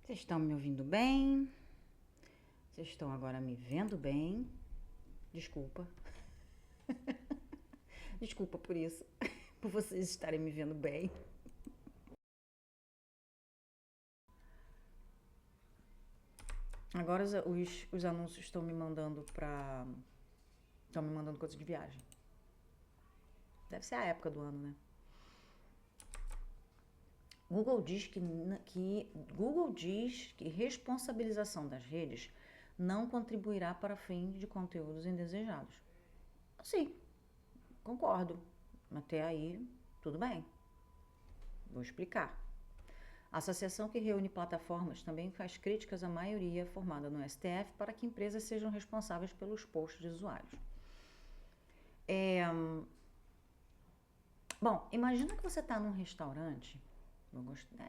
Vocês estão me ouvindo bem? Vocês estão agora me vendo bem? Desculpa. Desculpa por isso. Por vocês estarem me vendo bem. Agora os anúncios estão me mandando pra. Estão me mandando coisa de viagem. Deve ser a época do ano, né? Google diz que responsabilização das redes não contribuirá para fim de conteúdos indesejados. Sim, concordo. Até aí, tudo bem. Vou explicar. A associação que reúne plataformas também faz críticas à maioria formada no STF para que empresas sejam responsáveis pelos posts de usuários. Bom, imagina que você está num restaurante,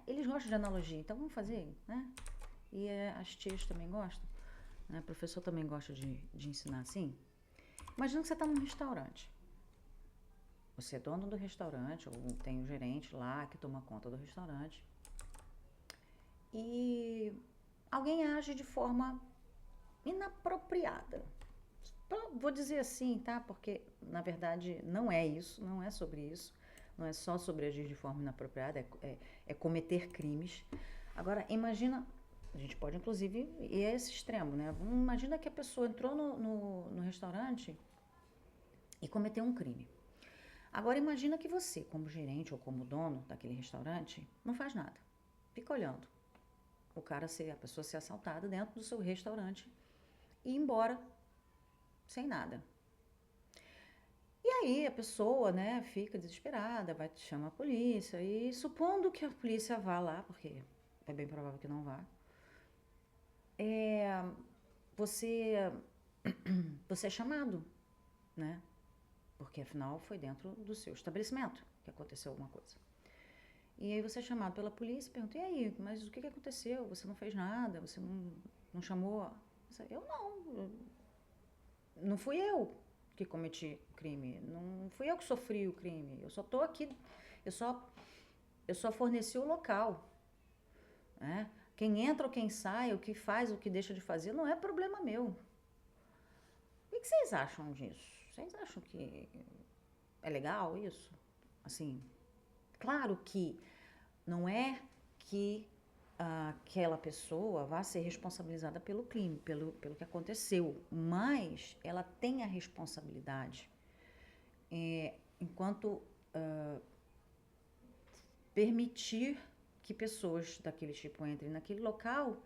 eles gostam de analogia, então vamos fazer, né? E as tias também gostam, né? O professor também gosta de ensinar assim. Imagina que você está num restaurante. Você é dono do restaurante, ou tem um gerente lá que toma conta do restaurante. E alguém age de forma inapropriada. Vou dizer assim, tá? Porque na verdade não é isso, não é sobre isso. Não é só sobre agir de forma inapropriada, é cometer crimes. Agora, imagina, a gente pode inclusive ir a esse extremo, né? Imagina que a pessoa entrou no restaurante e cometeu um crime. Agora imagina que você, como gerente ou como dono daquele restaurante, não faz nada. Fica olhando a pessoa ser assaltada dentro do seu restaurante e ir embora sem nada. E aí a pessoa, né, fica desesperada, vai chamar a polícia e supondo que a polícia vá lá, porque é bem provável que não vá, você você é chamado, né? Porque afinal foi dentro do seu estabelecimento que aconteceu alguma coisa. E aí você é chamado pela polícia e pergunta, e aí, mas o que aconteceu? Você não fez nada? Você não chamou? Eu não. Não fui eu que cometi o crime. Não fui eu que sofri o crime. Eu só tô aqui. Eu só forneci o local. Né? Quem entra ou quem sai, o que faz, o que deixa de fazer, não é problema meu. O que vocês acham disso? Vocês acham que é legal isso? Assim, claro que não é que aquela pessoa vá ser responsabilizada pelo crime, pelo que aconteceu, mas ela tem a responsabilidade enquanto permitir que pessoas daquele tipo entrem naquele local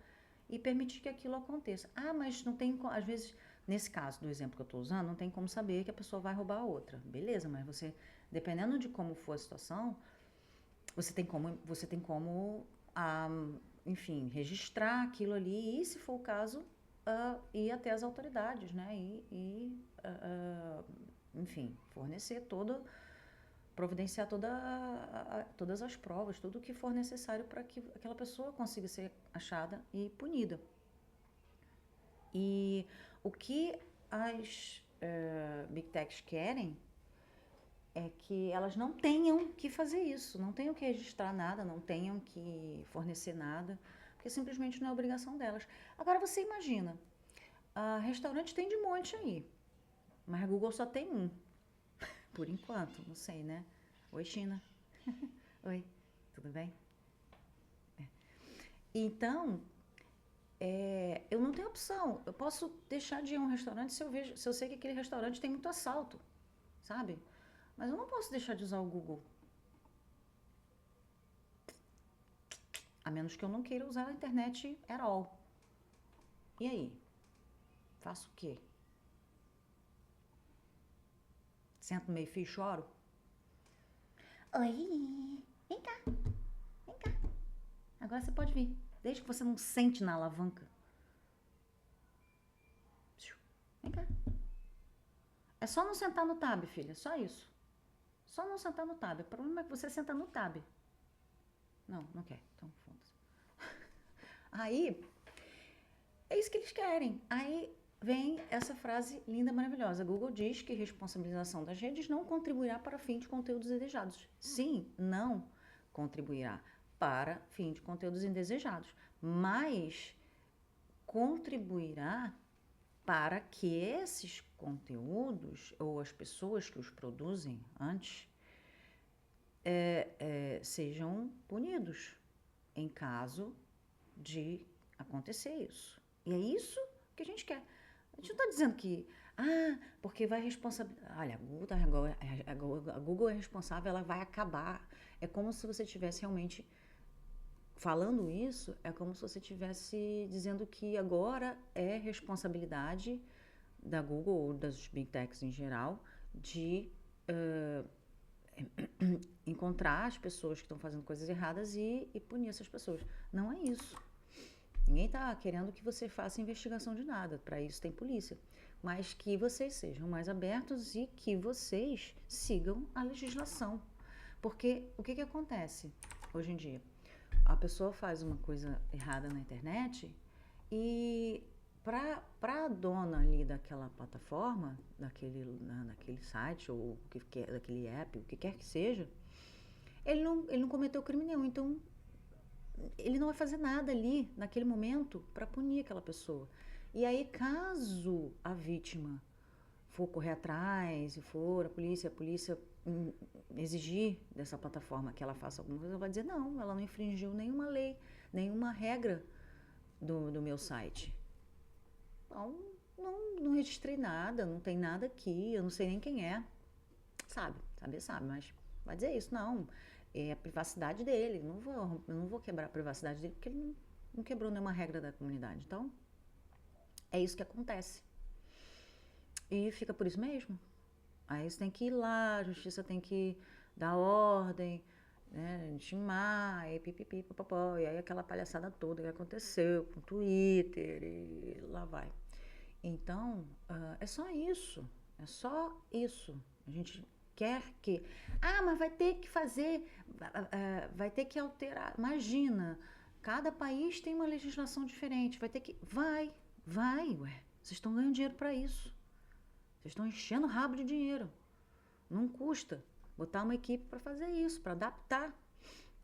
e permitir que aquilo aconteça. Mas não tem, às vezes, nesse caso do exemplo que eu estou usando, não tem como saber que a pessoa vai roubar a outra. Beleza, mas você, dependendo de como for a situação, você tem como enfim, registrar aquilo ali e, se for o caso, ir até as autoridades, né? Enfim, fornecer providenciar todas as provas, tudo o que for necessário para que aquela pessoa consiga ser achada e punida. E o que as Big Techs querem é que elas não tenham que fazer isso, não tenham que registrar nada, não tenham que fornecer nada, porque simplesmente não é obrigação delas. Agora você imagina, restaurante tem de monte aí, mas a Google só tem um, por enquanto, não sei, né? Oi, China. Oi, tudo bem? Então, eu não tenho opção. Eu posso deixar de ir a um restaurante se eu sei que aquele restaurante tem muito assalto, sabe? Mas eu não posso deixar de usar o Google. A menos que eu não queira usar a internet at all. E aí? Faço o quê? Sento no meio-fio e choro? Oi, vem cá, vem cá. Agora você pode vir. Desde que você não sente na alavanca. Vem cá. É só não sentar no tab, filha. Só isso. Só não sentar no tab. O problema é que você senta no tab. Não, não quer. Então, foda-se. Aí, é isso que eles querem. Aí vem essa frase linda, maravilhosa. Google diz que responsabilização das redes não contribuirá para fim de conteúdos indesejados. Sim, não contribuirá para fim de conteúdos indesejados. mas contribuirá para que esses conteúdos ou as pessoas que os produzem antes sejam punidos em caso de acontecer isso. E é isso que a gente quer. A gente não está dizendo que, porque vai responsabilizar. Olha, a Google é responsável, ela vai acabar. É como se você tivesse realmente falando isso, é como se você estivesse dizendo que agora é responsabilidade da Google ou das Big Techs em geral de encontrar as pessoas que estão fazendo coisas erradas e punir essas pessoas. Não é isso. Ninguém está querendo que você faça investigação de nada. Para isso tem polícia. Mas que vocês sejam mais abertos e que vocês sigam a legislação. Porque o que acontece hoje em dia? A pessoa faz uma coisa errada na internet e para a dona ali daquela plataforma, daquele site ou daquele app, o que quer que seja, ele não cometeu crime nenhum, então ele não vai fazer nada ali naquele momento para punir aquela pessoa. E aí, caso a vítima for correr atrás e for a polícia exigir dessa plataforma que ela faça alguma coisa, ela vai dizer não, ela não infringiu nenhuma lei, nenhuma regra do meu site. Então, não registrei nada, não tem nada aqui, eu não sei nem quem é. Sabe, mas vai dizer isso, não. É a privacidade dele, eu não vou quebrar a privacidade dele porque ele não quebrou nenhuma regra da comunidade. Então, é isso que acontece. E fica por isso mesmo. Aí você tem que ir lá, a justiça tem que dar ordem, né, intimar, e pipipi, papapó, e aí aquela palhaçada toda que aconteceu com o Twitter e lá vai. Então, é só isso, A gente quer que... mas vai ter que fazer, vai ter que alterar. Imagina, cada país tem uma legislação diferente, vai ter que... Vai, ué, vocês estão ganhando dinheiro para isso. Vocês estão enchendo o rabo de dinheiro. Não custa botar uma equipe para fazer isso, para adaptar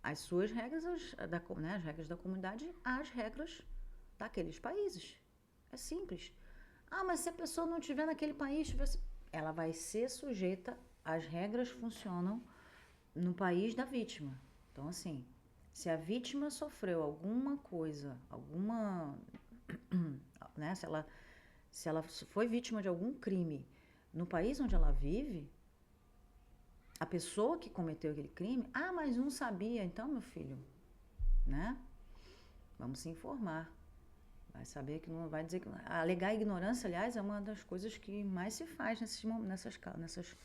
as suas regras, as regras da comunidade às regras daqueles países. É simples. Mas se a pessoa não estiver naquele país, ela vai ser sujeita às regras que funcionam no país da vítima. Então, assim, se a vítima sofreu alguma coisa, né, se ela foi vítima de algum crime no país onde ela vive, a pessoa que cometeu aquele crime, mas não sabia, então, meu filho, né? Vamos se informar. Vai saber que não vai dizer que... Alegar ignorância, aliás, é uma das coisas que mais se faz nessas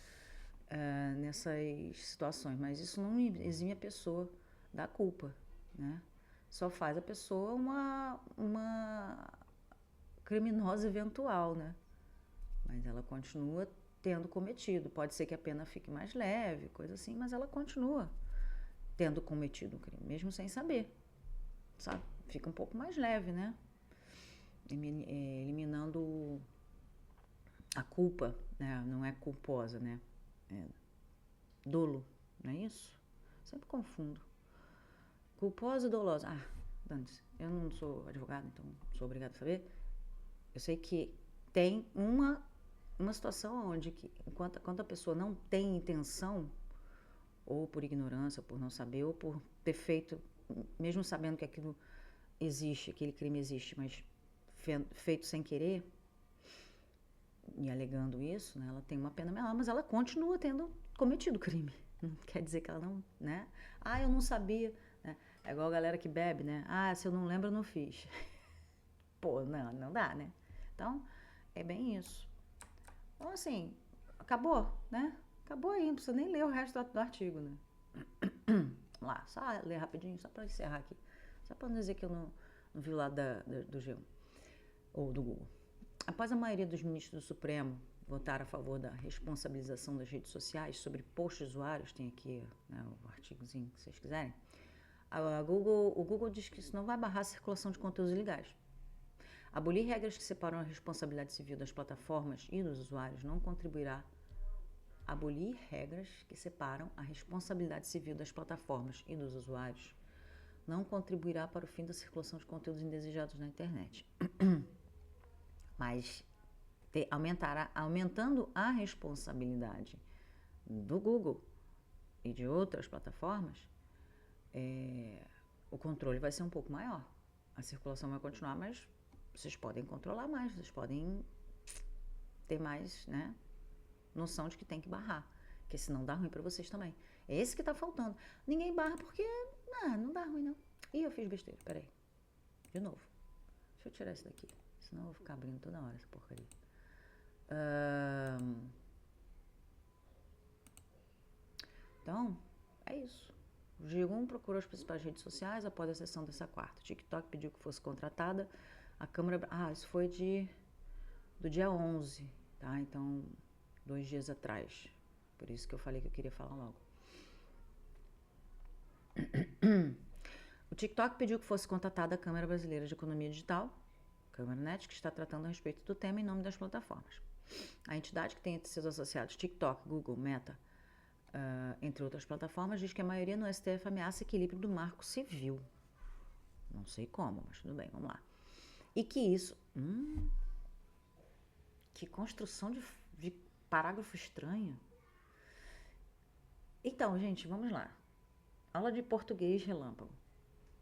situações, mas isso não exime a pessoa da culpa, né? Só faz a pessoa uma criminosa eventual, né? Mas ela continua tendo cometido. Pode ser que a pena fique mais leve, coisa assim, mas ela continua tendo cometido um crime, mesmo sem saber, sabe? Fica um pouco mais leve, né? Eliminando a culpa, né? Não é culposa, né? É dolo, não é isso? Sempre confundo. Culposa e dolosa. Dane-se, eu não sou advogada, então não sou obrigada a saber. Eu sei que tem uma situação onde quando a pessoa não tem intenção, ou por ignorância, ou por não saber, ou por ter feito, mesmo sabendo que aquilo existe, aquele crime existe, mas feito sem querer, e alegando isso, né, ela tem uma pena menor, mas ela continua tendo cometido crime. Não quer dizer que ela não, né? Eu não sabia, né? É igual a galera que bebe, né? Se eu não lembro, eu não fiz. Pô, não dá, né? Então, é bem isso. Então, assim, acabou, né? Acabou aí, não precisa nem ler o resto do artigo, né? Vamos lá, só ler rapidinho, só para encerrar aqui. Só para não dizer que eu não vi o lado do G1 ou do Google. Após a maioria dos ministros do Supremo votar a favor da responsabilização das redes sociais sobre posts de usuários, tem aqui, né, o artigozinho que vocês quiserem, o Google diz que isso não vai barrar a circulação de conteúdos ilegais. Abolir regras que separam a responsabilidade civil das plataformas e dos usuários não contribuirá. não contribuirá para o fim da circulação de conteúdos indesejados na internet. Mas aumentando a responsabilidade do Google e de outras plataformas, o controle vai ser um pouco maior. A circulação vai continuar, mas vocês podem controlar mais, vocês podem ter mais, né, noção de que tem que barrar, porque senão dá ruim para vocês também. É esse que tá faltando. Ninguém barra porque não dá ruim não. Ih, eu fiz besteira, peraí. De novo. Deixa eu tirar isso daqui, senão eu vou ficar abrindo toda hora essa porcaria. Então, é isso. O G1 procurou as principais redes sociais após a sessão dessa quarta. O TikTok pediu que fosse contratada. A Câmara... isso foi do dia 11, tá? Então, 2 dias atrás. Por isso que eu falei que eu queria falar logo. O TikTok pediu que fosse contratada a Câmara Brasileira de Economia Digital, Câmara-Net, que está tratando a respeito do tema em nome das plataformas. A entidade, que tem entre seus associados TikTok, Google, Meta, entre outras plataformas, diz que a maioria no STF ameaça o equilíbrio do marco civil. Não sei como, mas tudo bem, vamos lá. E que isso... que construção de parágrafo estranho. Então, gente, vamos lá. Aula de português relâmpago.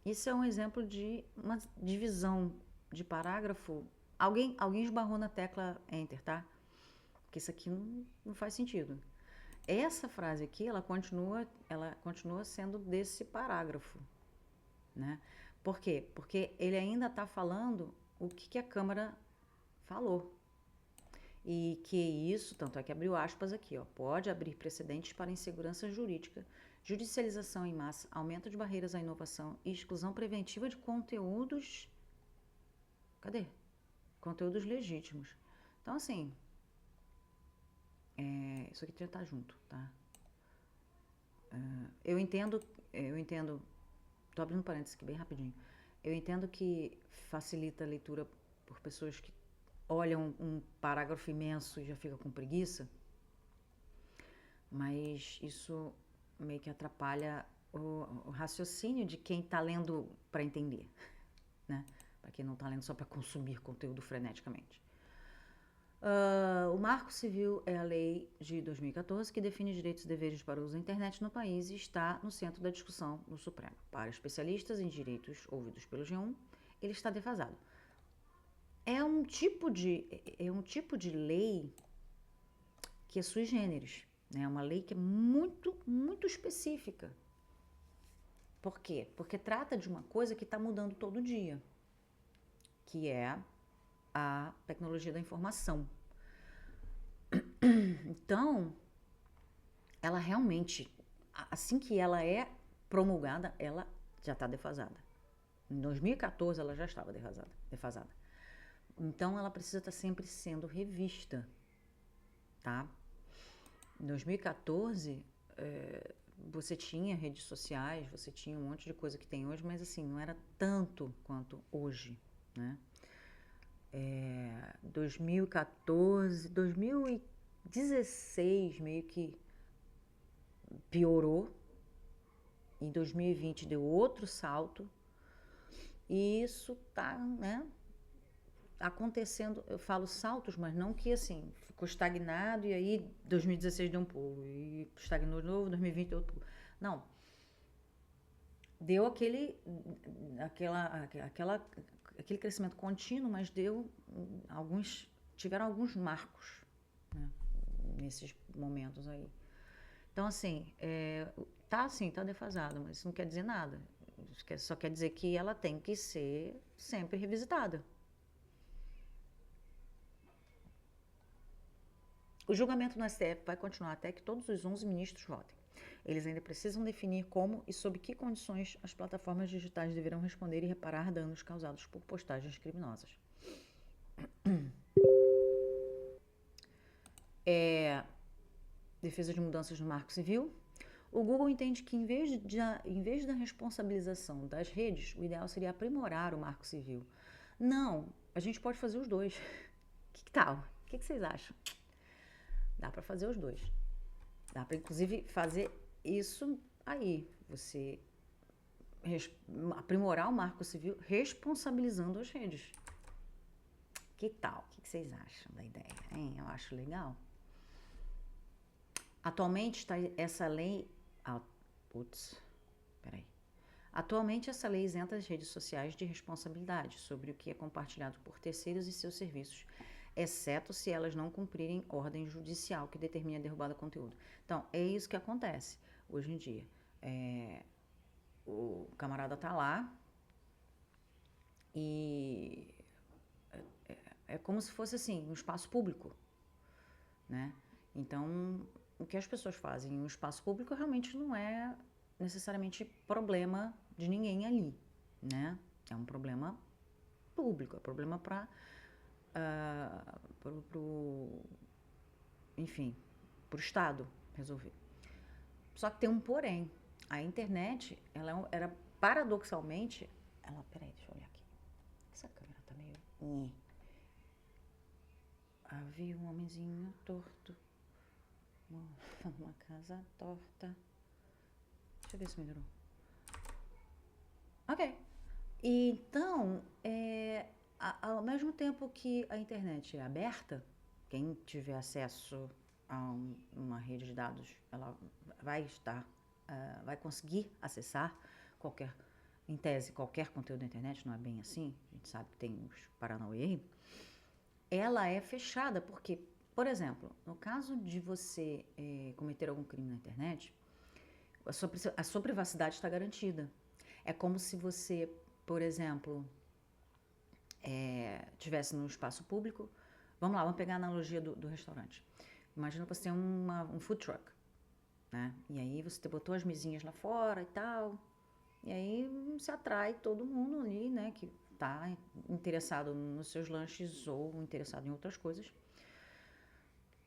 Isso é um exemplo de uma divisão de parágrafo. Alguém esbarrou na tecla Enter, tá? Porque isso aqui não faz sentido. Essa frase aqui, ela continua sendo desse parágrafo, né? Por quê? Porque ele ainda está falando o que a Câmara falou. E que isso, tanto é que abriu aspas aqui, ó, pode abrir precedentes para insegurança jurídica, judicialização em massa, aumento de barreiras à inovação e exclusão preventiva de conteúdos... Cadê? Conteúdos legítimos. Então, assim... isso aqui já tá junto, tá? Eu entendo... Tô abrindo parênteses aqui bem rapidinho. Eu entendo que facilita a leitura por pessoas que olham um parágrafo imenso e já fica com preguiça, mas isso meio que atrapalha o raciocínio de quem está lendo para entender, né? Para quem não está lendo só para consumir conteúdo freneticamente. O Marco Civil é a lei de 2014 que define direitos e deveres para o uso da internet no país e está no centro da discussão no Supremo. Para especialistas em direitos ouvidos pelo G1, ele está defasado. É um tipo de lei que é sui generis, né? É uma lei que é muito, muito específica. Por quê? Porque trata de uma coisa que está mudando todo dia, que é a tecnologia da informação. Então, ela realmente, assim que ela é promulgada, ela já está defasada. Em 2014, ela já estava defasada. Então, ela precisa estar sempre sendo revista, tá? Em 2014, você tinha redes sociais, você tinha um monte de coisa que tem hoje, mas assim, não era tanto quanto hoje, né? 2014, 2016 meio que piorou, em 2020 deu outro salto, e isso tá, né, acontecendo. Eu falo saltos, mas não que assim, ficou estagnado e aí 2016 deu um pulo, e estagnou de novo, 2020 deu outro pulo. Não. Deu aquele crescimento contínuo, mas tiveram alguns marcos, né, nesses momentos aí. Então, assim, tá defasado, mas isso não quer dizer nada. Só quer dizer que ela tem que ser sempre revisitada. O julgamento no STF vai continuar até que todos os 11 ministros votem. Eles ainda precisam definir como e sob que condições as plataformas digitais deverão responder e reparar danos causados por postagens criminosas. Defesa de mudanças no Marco Civil. O Google entende que, em vez da responsabilização das redes, o ideal seria aprimorar o Marco Civil. Não, a gente pode fazer os dois. Que tal? O que vocês acham? Dá para fazer os dois. Dá para, inclusive, fazer isso aí. Você aprimorar o marco civil responsabilizando as redes. Que tal? O que vocês acham da ideia, hein? Eu acho legal. Atualmente está essa lei... peraí. Atualmente, essa lei isenta as redes sociais de responsabilidade sobre o que é compartilhado por terceiros e seus serviços, exceto se elas não cumprirem ordem judicial que determine a derrubada do conteúdo. Então, é isso que acontece hoje em dia. O camarada tá lá e é como se fosse assim, um espaço público, né? Então, o que as pessoas fazem em um espaço público realmente não é necessariamente problema de ninguém ali, né? É um problema público, é problema para enfim, para o Estado resolver. Só que tem um porém. A internet, ela era paradoxalmente... peraí, deixa eu olhar aqui. Essa câmera tá meio... Havia um homenzinho torto numa casa torta. Deixa eu ver se melhorou. Ok. Então, ao mesmo tempo que a internet é aberta, quem tiver acesso a uma rede de dados, ela vai conseguir acessar em tese, qualquer conteúdo da internet, não é bem assim, a gente sabe que tem os paranauê aí. Ela é fechada porque, por exemplo, no caso de você cometer algum crime na internet, a sua privacidade está garantida. É como se você, por exemplo, estivesse num espaço público. Vamos lá, vamos pegar a analogia do restaurante. Imagina que você tem um food truck, né? E aí você botou as mesinhas lá fora e tal, e aí você atrai todo mundo ali, né, que está interessado nos seus lanches ou interessado em outras coisas.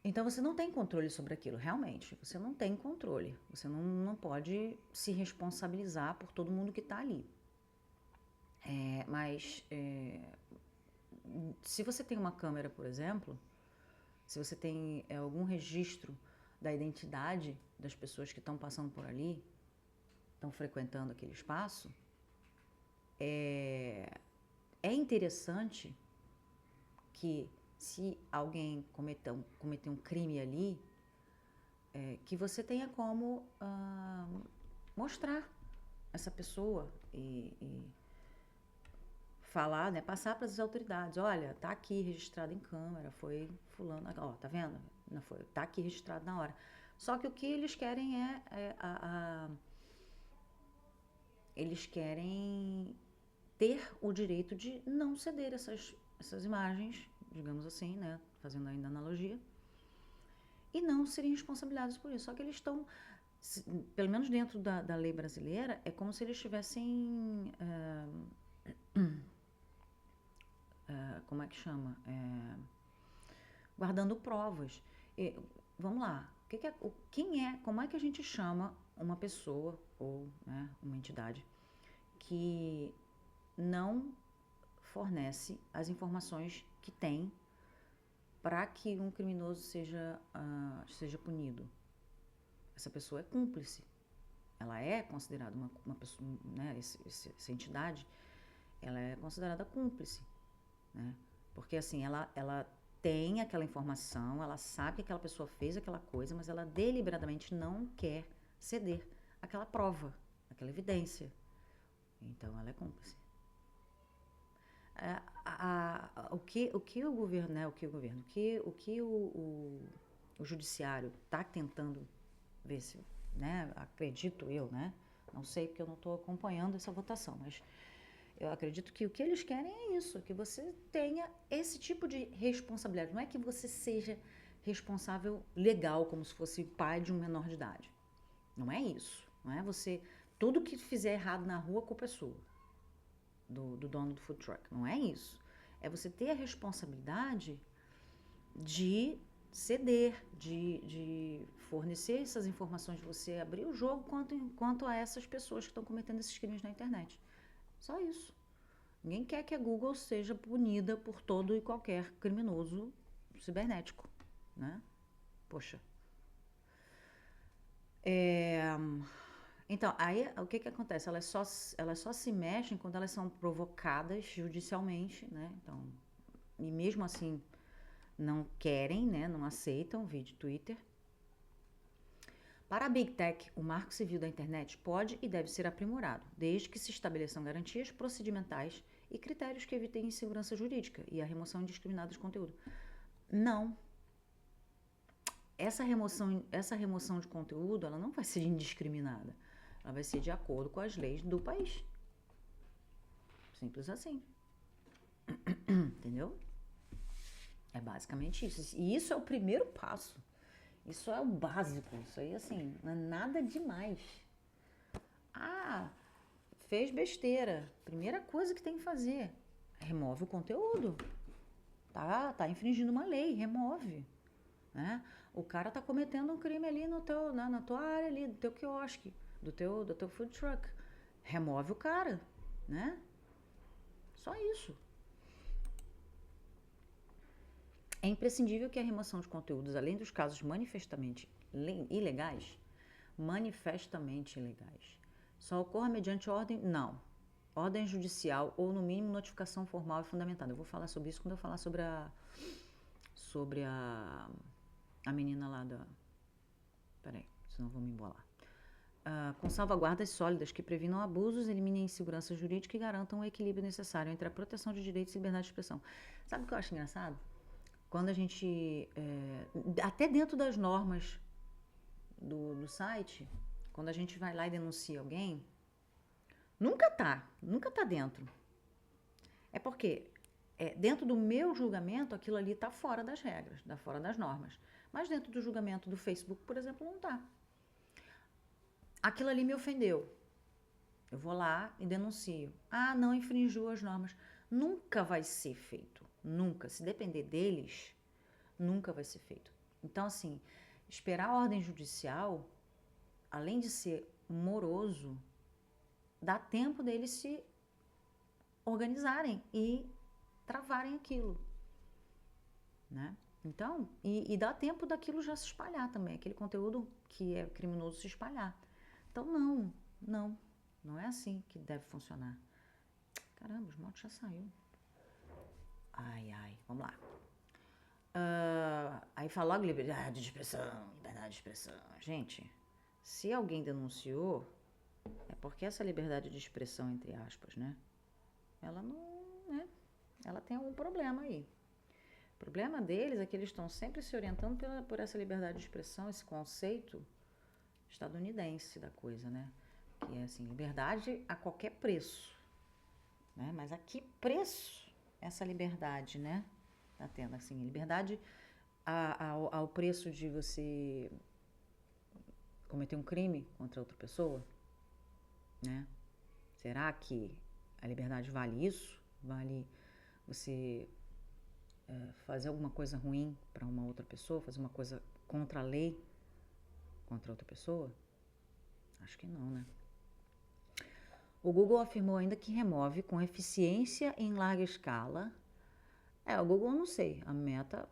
Então você não tem controle sobre aquilo, realmente. Você não tem controle. Você não pode se responsabilizar por todo mundo que está ali. Mas se você tem uma câmera, por exemplo, se você tem algum registro da identidade das pessoas que estão passando por ali, estão frequentando aquele espaço, é interessante que, se alguém cometer um crime ali, que você tenha como mostrar essa pessoa e falar, né, passar para as autoridades. Olha, tá aqui registrado em câmera, foi fulano, ó, tá vendo? Não foi, tá aqui registrado na hora. Só que o que eles querem eles querem ter o direito de não ceder essas imagens, digamos assim, né, fazendo ainda analogia, e não serem responsabilizados por isso. Só que eles estão, pelo menos dentro da lei brasileira, é como se eles estivessem... como é que chama? Guardando provas. Vamos lá. Como é que a gente chama uma pessoa ou, né, uma entidade que não fornece as informações que tem para que um criminoso seja punido? Essa pessoa é cúmplice. Ela é considerada uma pessoa, né, essa entidade, ela é considerada cúmplice, né? Porque assim, ela tem aquela informação, ela sabe que aquela pessoa fez aquela coisa, mas ela deliberadamente não quer ceder aquela prova, aquela evidência. Então, ela é cúmplice. O que o governo, né? O que o judiciário está tentando ver se, né? Acredito eu, né? Não sei porque eu não estou acompanhando essa votação, mas eu acredito que o que eles querem é isso, que você tenha esse tipo de responsabilidade. Não é que você seja responsável legal, como se fosse pai de um menor de idade. Não é isso. Não é você... Tudo que fizer errado na rua, a culpa é sua, do dono do food truck. Não é isso. É você ter a responsabilidade de ceder, de fornecer essas informações, de você abrir o jogo quanto a essas pessoas que estão cometendo esses crimes na internet. Só isso. Ninguém quer que a Google seja punida por todo e qualquer criminoso cibernético, né? Poxa. Então, aí o que que acontece? Elas só se mexem quando elas são provocadas judicialmente, né? Então, e mesmo assim não querem, né? Não aceitam vídeo Twitter. Para a Big Tech, o Marco Civil da Internet pode e deve ser aprimorado, desde que se estabeleçam garantias procedimentais e critérios que evitem insegurança jurídica e a remoção indiscriminada de conteúdo. Não. Essa remoção de conteúdo, ela não vai ser indiscriminada. Ela vai ser de acordo com as leis do país. Simples assim. Entendeu? É basicamente isso. E isso é o primeiro passo. Isso é o básico. Isso aí, assim, não é nada demais. Ah, fez besteira. Primeira coisa que tem que fazer, remove o conteúdo. Tá infringindo uma lei, remove. Né? O cara tá cometendo um crime ali no teu, na tua área ali, do teu quiosque, do teu food truck. Remove o cara, né? Só isso. É imprescindível que a remoção de conteúdos, além dos casos manifestamente ilegais, só ocorra mediante ordem, não, ordem judicial ou, no mínimo, notificação formal e fundamentada. Eu vou falar sobre isso quando eu falar sobre a menina lá da... Peraí, senão eu vou me embolar. Com salvaguardas sólidas que previnam abusos, eliminem insegurança jurídica e garantam o equilíbrio necessário entre a proteção de direitos e liberdade de expressão. Sabe o que eu acho engraçado? Quando a gente... até dentro das normas do site, quando a gente vai lá e denuncia alguém, nunca tá dentro. É porque dentro do meu julgamento, aquilo ali tá fora das regras, tá fora das normas. Mas dentro do julgamento do Facebook, por exemplo, não tá. Aquilo ali me ofendeu. Eu vou lá e denuncio. Ah, não infringiu as normas. Nunca vai ser feito. Nunca. Se depender deles, nunca vai ser feito. Então, assim, esperar a ordem judicial, além de ser moroso, dá tempo deles se organizarem e travarem aquilo, né? Então, e dá tempo daquilo já se espalhar também, aquele conteúdo que é criminoso se espalhar. Então, não é assim que deve funcionar. Caramba, os motos já saiu. Ai, vamos lá. Aí fala logo liberdade de expressão. Gente, se alguém denunciou, é porque essa liberdade de expressão, entre aspas, né? Ela não, né? Ela tem algum problema aí. O problema deles é que eles estão sempre se orientando por essa liberdade de expressão, esse conceito estadunidense da coisa, né? Que é assim, liberdade a qualquer preço, né? Mas a que preço essa liberdade, né? Tá tendo assim, liberdade ao preço de você cometer um crime contra outra pessoa, né? Será que a liberdade vale isso? Vale você fazer alguma coisa ruim para uma outra pessoa, fazer uma coisa contra a lei contra outra pessoa? Acho que não, né? O Google afirmou ainda que remove com eficiência em larga escala. O Google não sei, a Meta...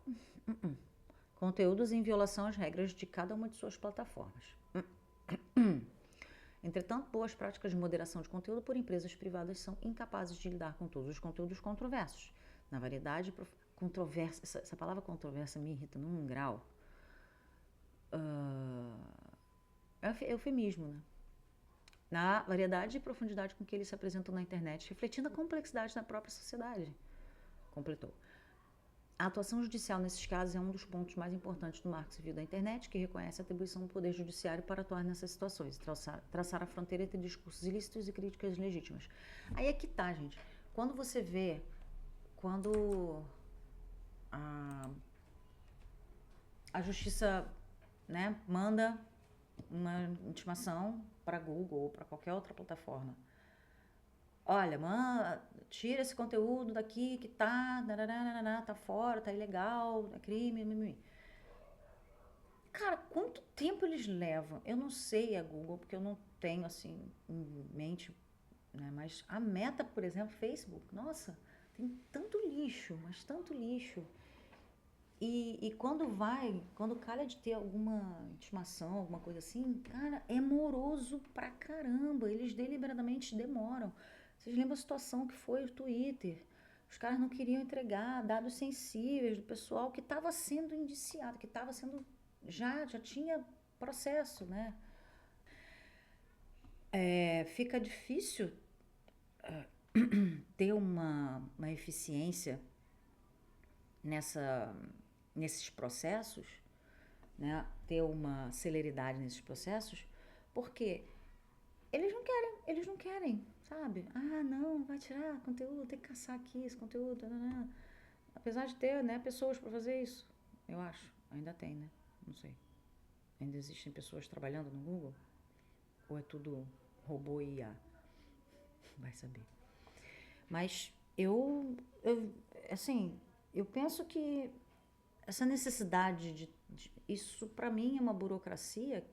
conteúdos em violação às regras de cada uma de suas plataformas. Entretanto, boas práticas de moderação de conteúdo por empresas privadas são incapazes de lidar com todos os conteúdos controversos. Na variedade controversa, essa palavra controversa me irrita num grau. É eufemismo, né? Na variedade e profundidade com que eles se apresentam na internet, refletindo a complexidade da própria sociedade, completou. A atuação judicial nesses casos é um dos pontos mais importantes do Marco Civil da Internet, que reconhece a atribuição do Poder Judiciário para atuar nessas situações, traçar a fronteira entre discursos ilícitos e críticas legítimas. Aí é que tá, gente. Quando você vê, quando a Justiça, né, manda uma intimação para Google ou para qualquer outra plataforma. Olha, tira esse conteúdo daqui que tá fora, tá ilegal, é crime, mimimi. Cara, quanto tempo eles levam? Eu não sei a Google, porque eu não tenho, assim, em mente, né? Mas a Meta, por exemplo, Facebook, nossa, tem tanto lixo, mas tanto lixo. E quando calha de ter alguma intimação, alguma coisa assim, cara, é moroso pra caramba. Eles deliberadamente demoram. Vocês lembram a situação que foi o Twitter? Os caras não queriam entregar dados sensíveis do pessoal que estava sendo indiciado, que estava sendo. Já tinha processo, né? Fica difícil ter uma eficiência nessa, nesses processos, né? Ter uma celeridade nesses processos, porque eles não querem, sabe? Ah, não, vai tirar conteúdo, tem que caçar aqui esse conteúdo, não. Apesar de ter, né, pessoas para fazer isso, eu acho, ainda tem, né? Não sei. Ainda existem pessoas trabalhando no Google? Ou é tudo robô e IA? Vai saber. Mas assim, eu penso que essa necessidade isso para mim é uma burocracia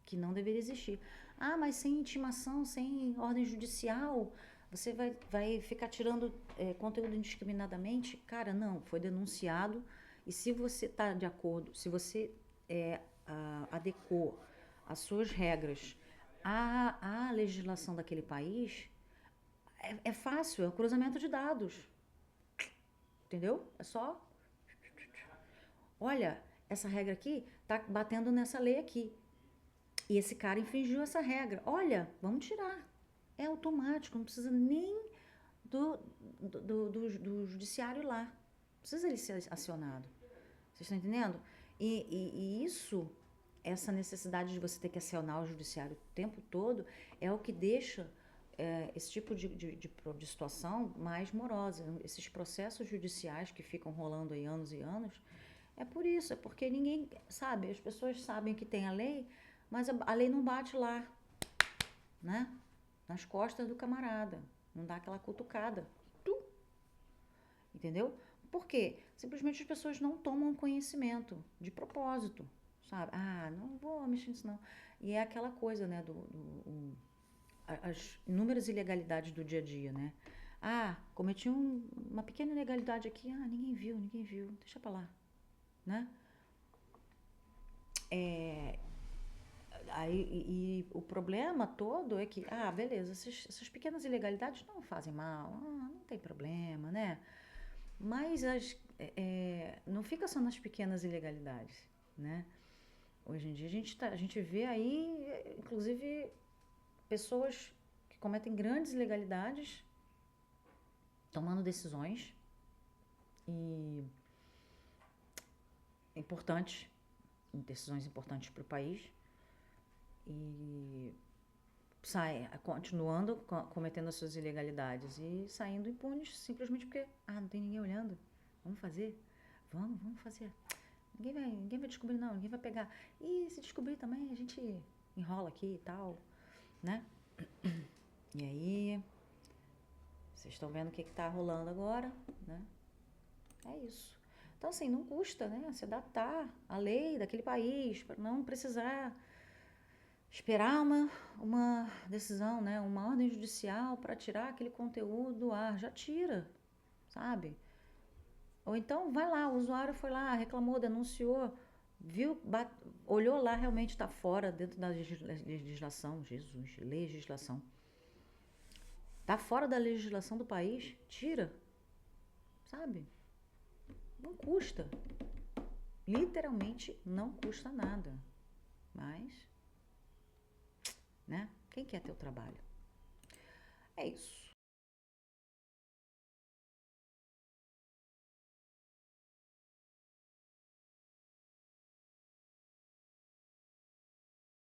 que não deveria existir. Ah, mas sem intimação, sem ordem judicial, você vai ficar tirando conteúdo indiscriminadamente? Cara, não, foi denunciado. E se você está de acordo, se você adequou as suas regras à legislação daquele país, é fácil, é o cruzamento de dados. Entendeu? É só. Olha, essa regra aqui tá batendo nessa lei aqui. E esse cara infringiu essa regra. Olha, vamos tirar. É automático, não precisa nem do judiciário lá. Não precisa ele ser acionado. Vocês estão entendendo? E isso, essa necessidade de você ter que acionar o judiciário o tempo todo, é o que deixa esse tipo de situação mais morosa. Esses processos judiciais que ficam rolando aí anos e anos, é por isso, é porque ninguém sabe, as pessoas sabem que tem a lei, mas a lei não bate lá, né? Nas costas do camarada, não dá aquela cutucada. Entendeu? Por quê? Simplesmente as pessoas não tomam conhecimento de propósito, sabe? Ah, não vou mexer nisso não. E é aquela coisa, né, as inúmeras ilegalidades do dia a dia, né? Ah, cometi uma pequena ilegalidade aqui, ninguém viu, deixa pra lá, né? Aí o problema todo é que, beleza, essas pequenas ilegalidades não fazem mal, não tem problema, né? Mas não fica só nas pequenas ilegalidades, né? Hoje em dia a gente vê aí, inclusive, pessoas que cometem grandes ilegalidades tomando decisões importantes, decisões importantes para o país, e continuando cometendo as suas ilegalidades e saindo impunes simplesmente porque não tem ninguém olhando. Vamos fazer? Vamos fazer. Ninguém vai descobrir não, ninguém vai pegar. E se descobrir também, a gente enrola aqui e tal, né? E aí, vocês estão vendo o que tá rolando agora, né? É isso. Então, assim, não custa, né? Se adaptar à lei daquele país, para não precisar esperar uma decisão, né? Uma ordem judicial para tirar aquele conteúdo do ar. Já tira, sabe? Ou então, vai lá, o usuário foi lá, reclamou, denunciou, viu, olhou lá, realmente está fora, dentro da legislação. Jesus, legislação. Está fora da legislação do país, tira, sabe? Não custa. Literalmente não custa nada. Mas, né? Quem quer ter o trabalho? É isso.